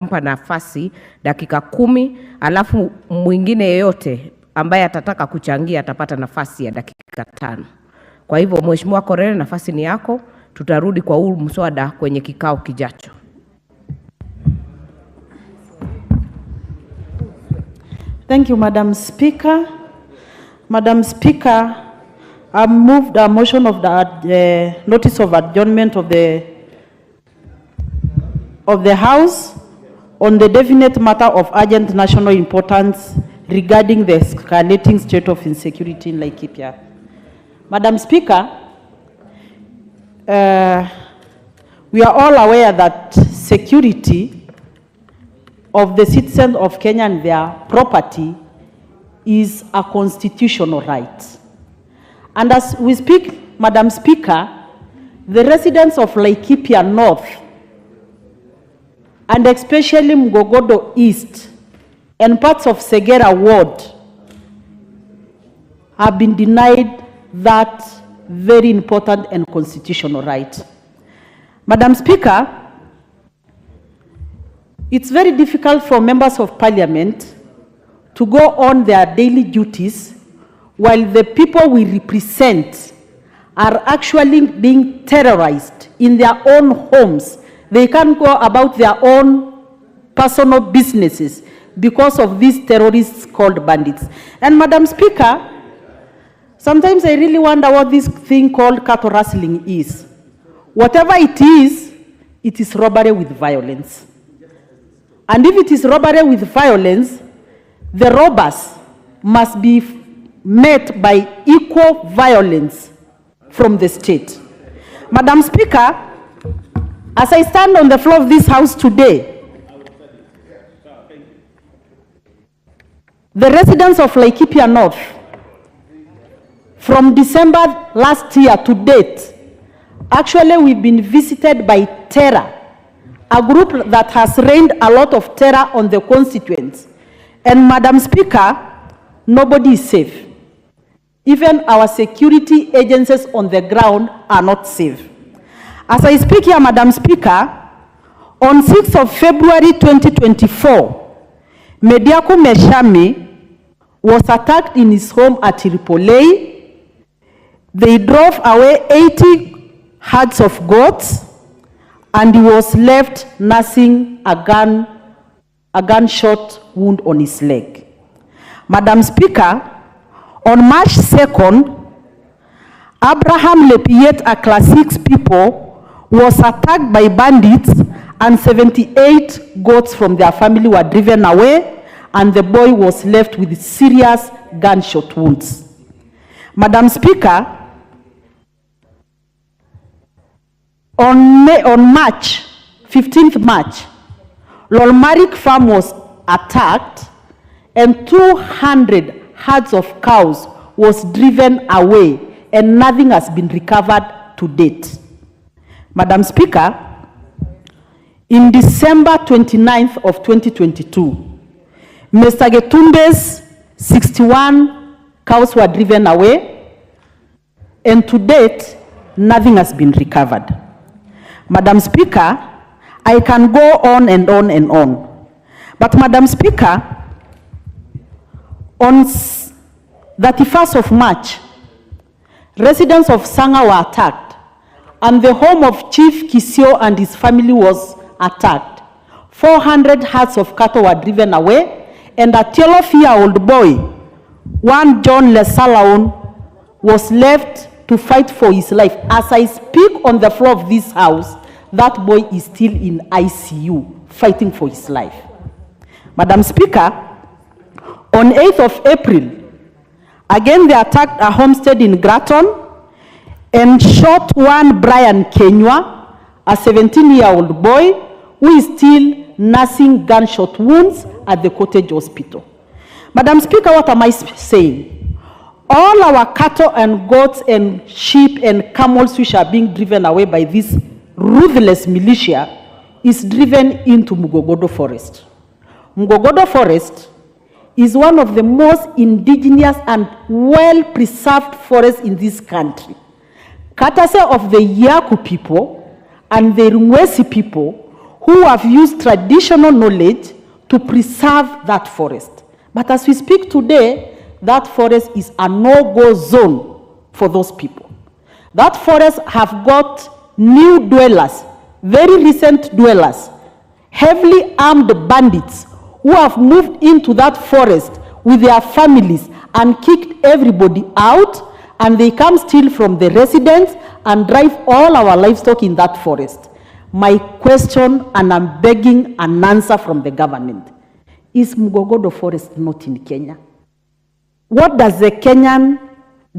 nitampa nafasi dakika 10, alafu mwingine yeyote ambaye atataka kuchangia atapata nafasi ya dakika 5. Kwa hivyo Mheshimiwa Korere, nafasi ni yako. Tutarudi kwa huu mswada kwenye kikao kijacho. Thank you, Madam Speaker. Madam Speaker, I moved a motion of the notice of adjournment of the House on the definite matter of urgent national importance regarding the escalating state of insecurity in Laikipia. Madam Speaker, we are all aware that security of the citizens of Kenya and their property is a constitutional right. And as we speak, Madam Speaker, the residents of Laikipia North, and especially Mgogodo East and parts of Segera Ward, have been denied that very important and constitutional right. Madam Speaker, it's very difficult for members of parliament to go on their daily duties while the people we represent are actually being terrorized in their own homes. They can't go about their own personal businesses because of these terrorists called bandits. And Madam Speaker, sometimes I really wonder what this thing called cattle rustling is. Whatever it is robbery with violence. And if it is robbery with violence, the robbers must be met by equal violence from the state. Madam Speaker, as I stand on the floor of this House today, the residents of Laikipia North, from December last year to date, actually we've been visited by terror, a group that has rained a lot of terror on the constituents. And Madam Speaker, nobody is safe. Even our security agencies on the ground are not safe. As I speak here, Madam Speaker, on 6th of February 2024, Mediako Meshami was attacked in his home at Tripoli. They drove away 80 herds of goats, and he was left nursing a gunshot wound on his leg. Madam Speaker, on March 2nd, Abraham Lepiet, a Class 6 people, was attacked by bandits, and 78 goats from their family were driven away, and the boy was left with serious gunshot wounds. Madam Speaker, on March 15th March, Lolmarik farm was attacked, and 200 herds of cows was driven away, and nothing has been recovered to date. Madam Speaker, in December 29th of 2022, Mr. Getumbe's 61 cows were driven away, and to date, nothing has been recovered. Madam Speaker, I can go on and on and on. But Madam Speaker, on 31st of March, residents of Sanga were attacked, and the home of Chief Kisio and his family was attacked. 400 herds of cattle were driven away, and a 12-year-old boy, one John Lesalaon, was left to fight for his life. As I speak on the floor of this House, that boy is still in ICU, fighting for his life. Madam Speaker, on 8th of April, again they attacked a homestead in Gratton and shot one Brian Kenywa, a 17-year-old boy who is still nursing gunshot wounds at the Cottage Hospital. Madam Speaker, what am I saying? All our cattle and goats and sheep and camels which are being driven away by this ruthless militia is driven into Mugogodo Forest. Mugogodo Forest is one of the most indigenous and well-preserved forests in this country, courtesy of the Yaku people and the Rungwesi people, who have used traditional knowledge to preserve that forest. But as we speak today, that forest is a no-go zone for those people. That forest have got new dwellers, very recent dwellers, heavily armed bandits who have moved into that forest with their families and kicked everybody out, and they come steal from the residents and drive all our livestock in that forest. My question, and I'm begging an answer from the government, is Mugogodo Forest not in Kenya? What does the Kenyan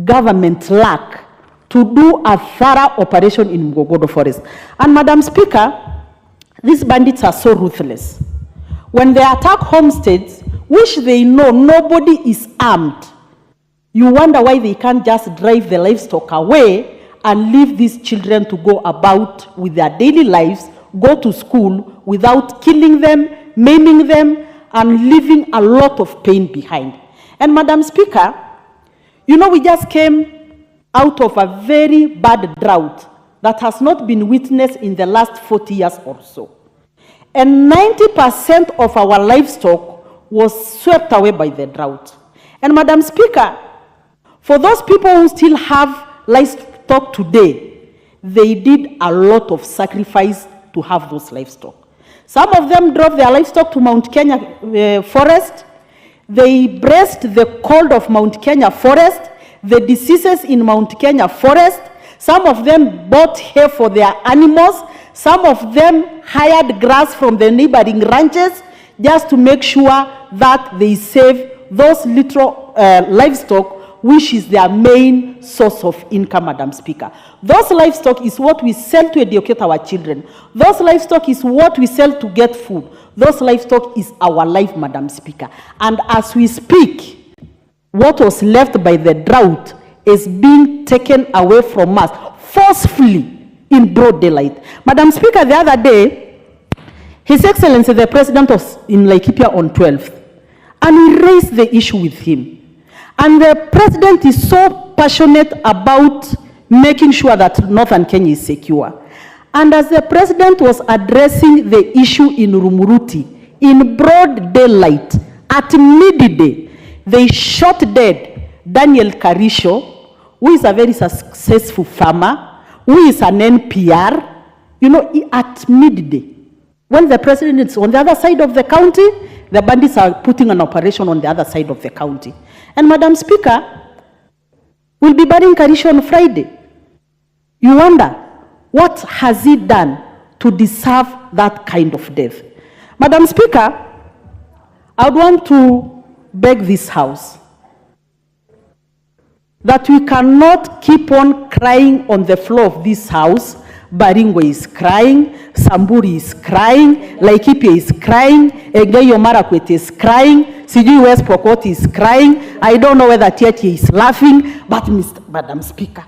government lack to do a thorough operation in Mugogodo Forest? And Madam Speaker, these bandits are so ruthless. When they attack homesteads, which they know nobody is armed, you wonder why they can't just drive the livestock away and leave these children to go about with their daily lives, go to school without killing them, maiming them, and leaving a lot of pain behind. And Madam Speaker, you know, we just came out of a very bad drought that has not been witnessed in the last 40 years or so. And 90% of our livestock was swept away by the drought. And Madam Speaker, for those people who still have livestock today, they did a lot of sacrifice to have those livestock. Some of them drove their livestock to Mount Kenya forest. They braced the cold of Mount Kenya forest, the diseases in Mount Kenya forest. Some of them bought hay for their animals. Some of them hired grass from the neighboring ranches just to make sure that they save those little livestock, which is their main source of income, Madam Speaker. Those livestock is what we sell to educate our children. Those livestock is what we sell to get food. Those livestock is our life, Madam Speaker. And as we speak, what was left by the drought is being taken away from us forcefully in broad daylight. Madam Speaker, the other day, His Excellency the President was in Laikipia on 12th, and we raised the issue with him. And the President is so passionate about making sure that Northern Kenya is secure. And as the President was addressing the issue in Rumuruti, in broad daylight, at midday, they shot dead Daniel Karisho, who is a very successful farmer, who is an NPR, you know, at midday. When the President is on the other side of the county, the bandits are putting an operation on the other side of the county. And Madam Speaker, we'll be burying Karisho on Friday. You wonder, what has he done to deserve that kind of death? Madam Speaker, I would want to beg this House that we cannot keep on crying on the floor of this House. Baringo is crying, Samburu is crying, Laikipia is crying, Elgeyo Marakwet is crying, Sijui West Pokot is crying. I don't know whether Tietie is laughing, but Madam Speaker,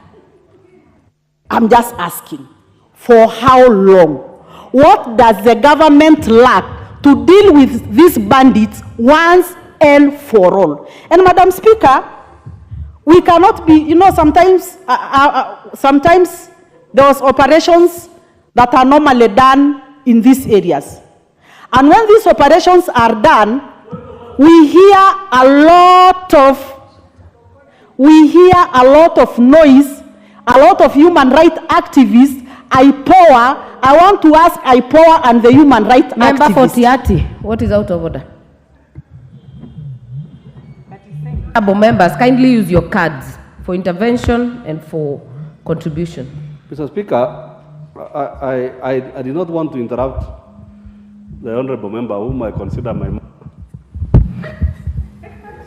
I'm just asking, for how long? What does the government lack to deal with these bandits once and for all? And Madam Speaker, we cannot be, you know, sometimes there was operations that are normally done in these areas. And when these operations are done, we hear a lot of noise, a lot of human rights activists. I want to ask IPOA and the human rights activists. Member for Tiati, what is out of order? Members, kindly use your cards for intervention and for contribution. Mr. Speaker, I did not want to interrupt the honorable member, whom I consider my mother,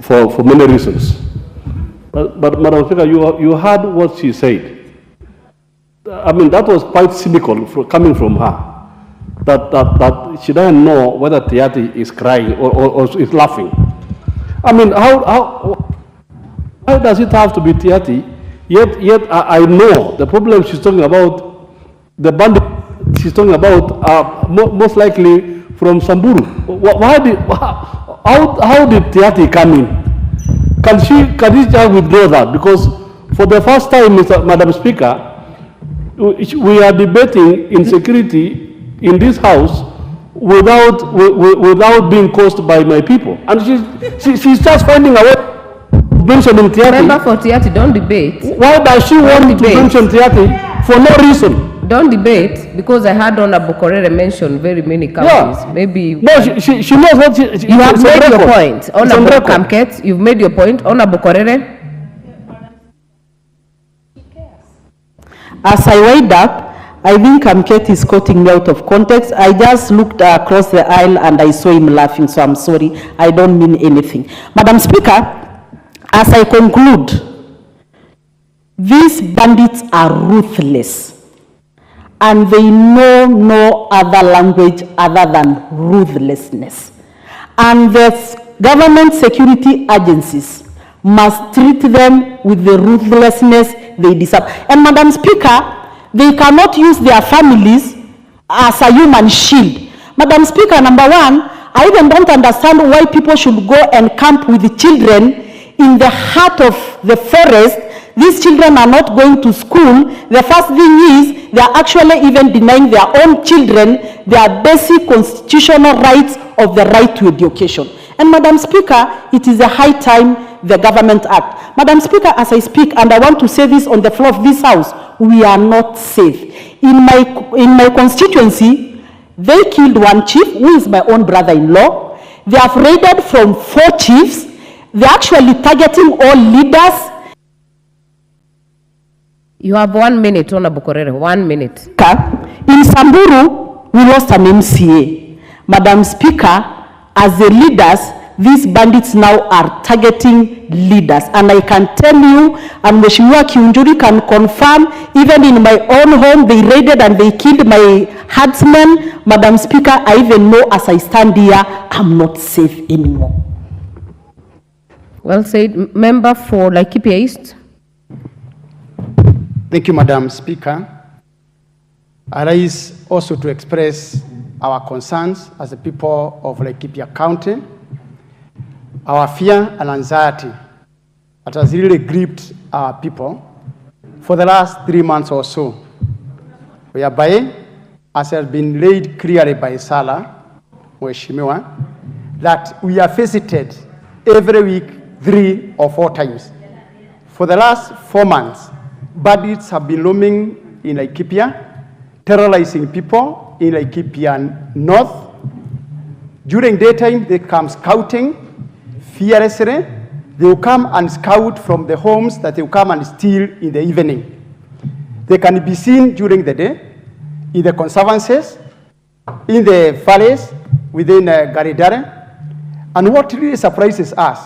for many reasons. But Madam Speaker, you heard what she said. I mean, that was quite cynical coming from her, that she doesn't know whether Tiati is crying or is laughing. I mean, how does it have to be Tiati? Yet I know the problem she's talking about, the bandit she's talking about, are most likely from Samburu. How did Tiati come in? Can she just withdraw that? Because for the first time, Madam Speaker, we are debating insecurity in this House without being caused by my people. And she's just finding a way to mention Tiaty. Member for Tiaty, don't debate. Why does she want to mention Tiaty for no reason? Don't debate, because I had Honorable Korere mention very many counties. Yeah. Maybe no, she knows what you have made your point. Honorable Kamket, you've made your point. Honorable Korere. As I wind up, I think Kamket is quoting me out of context. I just looked across the aisle and I saw him laughing, so I'm sorry. I don't mean anything. Madam Speaker, as I conclude, these bandits are ruthless. And they know no other language other than ruthlessness. And the government security agencies must treat them with the ruthlessness they deserve. And Madam Speaker, they cannot use their families as a human shield. Madam Speaker, number one, I even don't understand why people should go and camp with the children in the heart of the forest. These children are not going to school. The first thing is, they are actually even denying their own children their basic constitutional rights of the right to education. And Madam Speaker, it is a high time the government act. Madam Speaker, as I speak, and I want to say this on the floor of this house, we are not safe. In my constituency, they killed one chief, who is my own brother-in-law. They have raided from 4 chiefs. They're actually targeting all leaders. You have 1 minute, Honorable Korere, 1 minute. In Samburu, we lost an MCA. Madam Speaker, as the leaders, these bandits now are targeting leaders. And I can tell you, and Mheshimiwa Kiunjiri can confirm, even in my own home, they raided and they killed my herdsmen. Madam Speaker, I even know as I stand here, I'm not safe anymore. Well said. Member for Laikipia East. Thank you, Madam Speaker. I rise also to express our concerns as the people of Laikipia County, our fear and anxiety that has really gripped our people for the last 3 months or so, whereby, as has been laid clearly by Sala, Mheshimiwa, that we are visited every week 3 or 4 times. For the last 4 months, bandits have been roaming in Laikipia, terrorizing people in Laikipia North. During daytime, they come scouting fearlessly. They will come and scout from the homes that they will come and steal in the evening. They can be seen during the day in the conservancies, in the valleys, within Garidare. And what really surprises us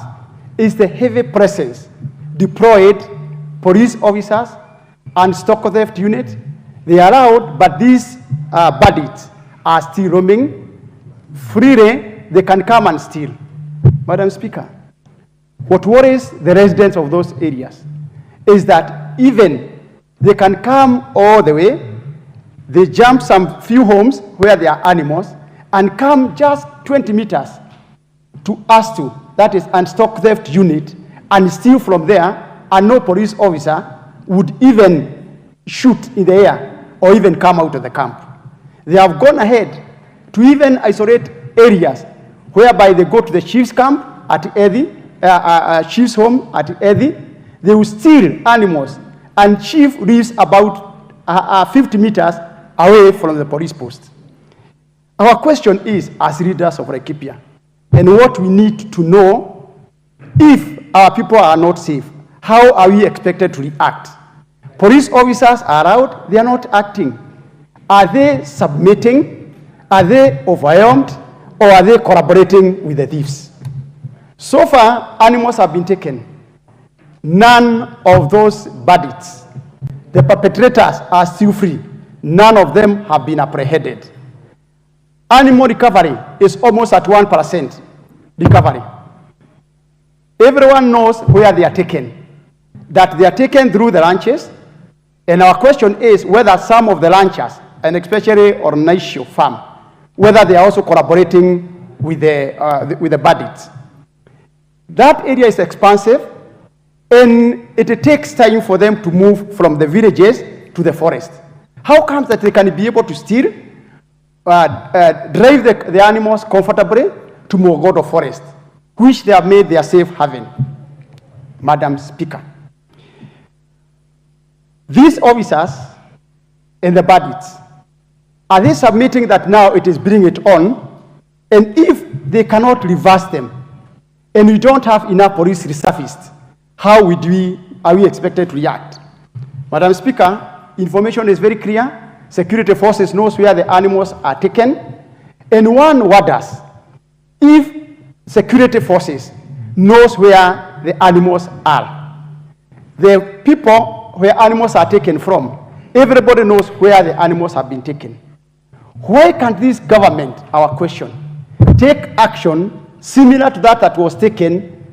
is the heavy presence deployed police officers and stock theft unit. They are out, but these bandits are still roaming freely. They can come and steal. Madam Speaker, what worries the residents of those areas is that even they can come all the way, they jump some few homes where there are animals and come just 20 meters to Astu, that is, and stock theft unit, and steal from there, and no police officer would even shoot in the air or even come out of the camp. They have gone ahead to even isolate areas whereby they go to the chief's camp at Edi, chief's home at Edi. They will steal animals, and chief lives about 50 meters away from the police post. Our question is, as leaders of Laikipia, and what we need to know, if our people are not safe, how are we expected to react? Police officers are out, they are not acting. Are they submitting? Are they overwhelmed? Or are they collaborating with the thieves? So far, animals have been taken. None of those bandits, the perpetrators, are still free. None of them have been apprehended. Animal recovery is almost at 1% recovery. Everyone knows where they are taken, that they are taken through the ranches. And our question is whether some of the ranchers, and especially Ornaisho farm, whether they are also collaborating with the bandits. That area is expansive, and it takes time for them to move from the villages to the forest. How comes that they can be able to steal drive the animals comfortably to Mogodo Forest, which they have made their safe haven. Madam Speaker, these officers and the bandits, are they submitting that now it is bring it on? And if they cannot reverse them, and we don't have enough police resurfaced, how are we expected to react? Madam Speaker, information is very clear. Security forces knows where the animals are taken. And one wonders, if security forces knows where the animals are, the people where animals are taken from, everybody knows where the animals have been taken. Why can't this government, our question, take action similar to that was taken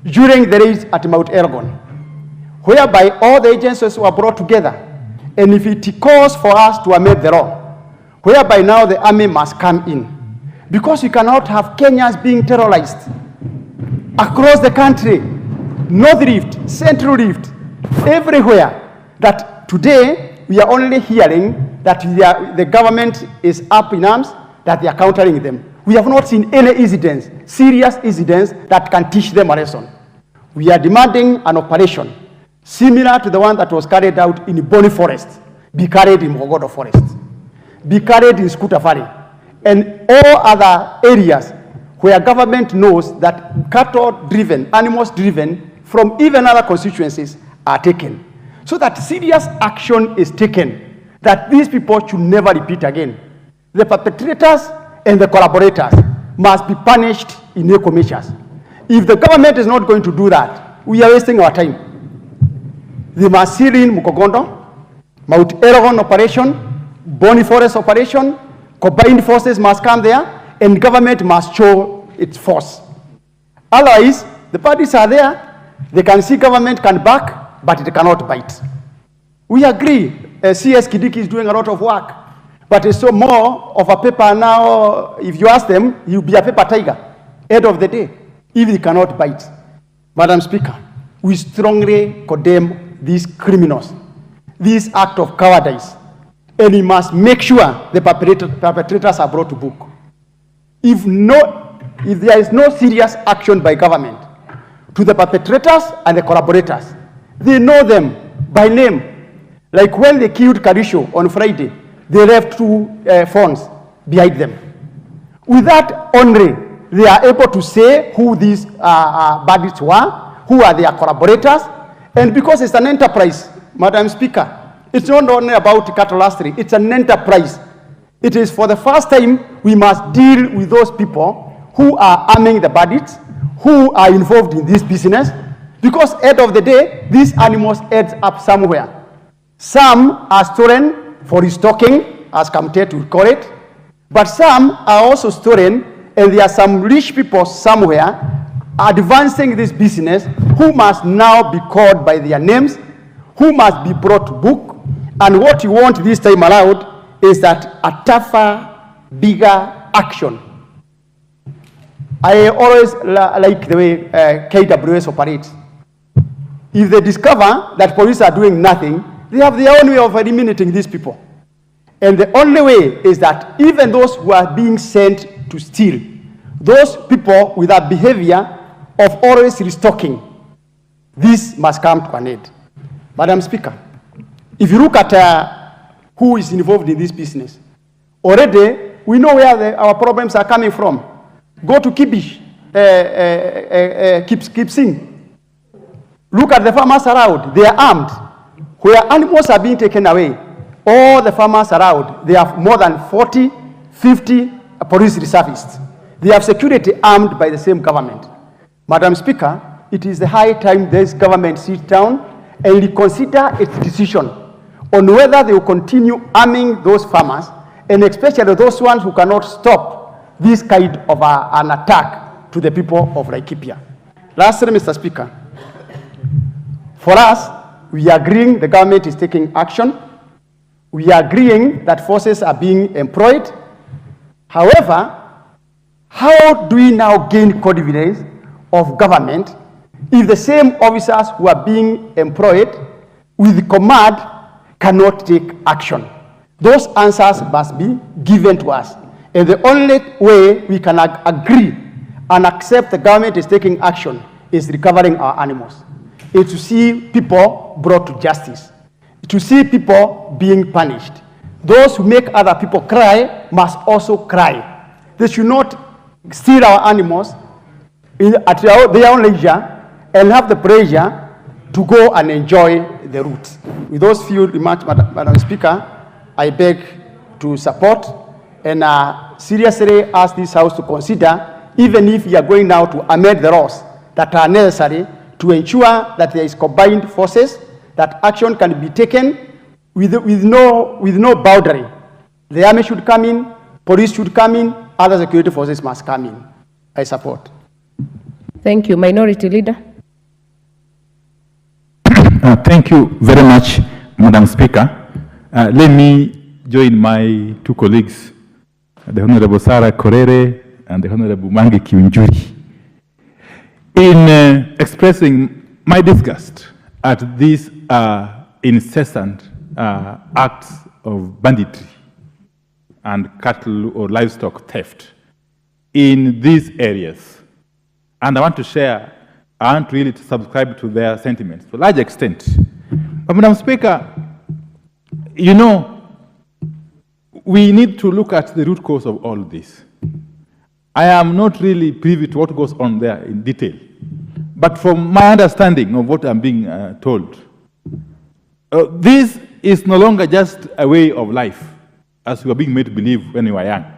during the raids at Mount Elgon, whereby all the agencies were brought together, and if it calls for us to amend the law, whereby now the army must come in, because you cannot have Kenyans being terrorized across the country, North Rift, Central Rift, everywhere, that today we are only hearing that the government is up in arms, that they are countering them. We have not seen any incidents, serious incidents that can teach them a lesson. We are demanding an operation similar to the one that was carried out in Boni Forest, be carried in Mogodo Forest, be carried in Skutafari, and all other areas where government knows that cattle-driven, animals-driven from even other constituencies are taken, so that serious action is taken, that these people should never repeat again. The perpetrators and the collaborators must be punished in equal measures. If the government is not going to do that, we are wasting our time. They must seal in Mukogondo, Mount Elgon operation, Boni Forest operation, combined forces must come there, and government must show its force. Otherwise, the parties are there, they can see government can back, but it cannot bite. We agree, CS Kidiki is doing a lot of work, but it's so more of a paper now. If you ask them, he'll be a paper tiger, end of the day, if he cannot bite. Madam Speaker, we strongly condemn these criminals, this act of cowardice, and we must make sure the perpetrators are brought to book. If there is no serious action by government to the perpetrators and the collaborators, they know them by name. Like when they killed Karisho on Friday, they left 2 phones behind them. With that only, they are able to say who these bandits were, who are their collaborators, and because it's an enterprise, Madam Speaker, it's not only about cattle lastry, it's an enterprise. It is for the first time we must deal with those people who are arming the bandits, who are involved in this business, because at the end of the day, these animals end up somewhere. Some are stolen for restocking, as Kamte to call it, but some are also stolen, and there are some rich people somewhere advancing this business who must now be called by their names, who must be brought to book. And what you want this time around is that a tougher, bigger action. I always like the way KWS operates. If they discover that police are doing nothing, they have their own way of eliminating these people. And the only way is that even those who are being sent to steal, those people with a behavior of always restocking, this must come to an end. Madam Speaker, if you look at who is involved in this business, already we know where our problems are coming from. Go to Kibish, Kipsing. Look at the farmers around, they are armed. Where animals are being taken away, all the farmers around, they have more than 40, 50 police reservists. They have security armed by the same government. Madam Speaker, it is the high time this government sits down and reconsider its decision on whether they will continue arming those farmers, and especially those ones who cannot stop this kind of an attack to the people of Laikipia. Lastly, Mr. Speaker, for us, we are agreeing the government is taking action. We are agreeing that forces are being employed. However, how do we now gain confidence of government if the same officers who are being employed with command cannot take action? Those answers must be given to us. And the only way we can agree and accept the government is taking action is recovering our animals. Is to see people brought to justice, to see people being punished. Those who make other people cry must also cry. They should not steal our animals at their own leisure and have the pressure to go and enjoy the route. With those few remarks, Madam Speaker, I beg to support and seriously ask this House to consider, even if we are going now to amend the laws that are necessary to ensure that there is combined forces, that action can be taken with no boundary. The army should come in, police should come in, other security forces must come in. I support. Thank you. Minority Leader. Thank you very much, Madam Speaker. Let me join my two colleagues, the Honorable Sarah Korere and the Honorable Mwangi Kiunjiri, in expressing my disgust at these incessant acts of banditry and cattle or livestock theft in these areas. And I want really to subscribe to their sentiments to a large extent. But Madam Speaker, you know, we need to look at the root cause of all this. I am not really privy to what goes on there in detail. But from my understanding of what I'm being told, this is no longer just a way of life, as we were being made to believe when we were young.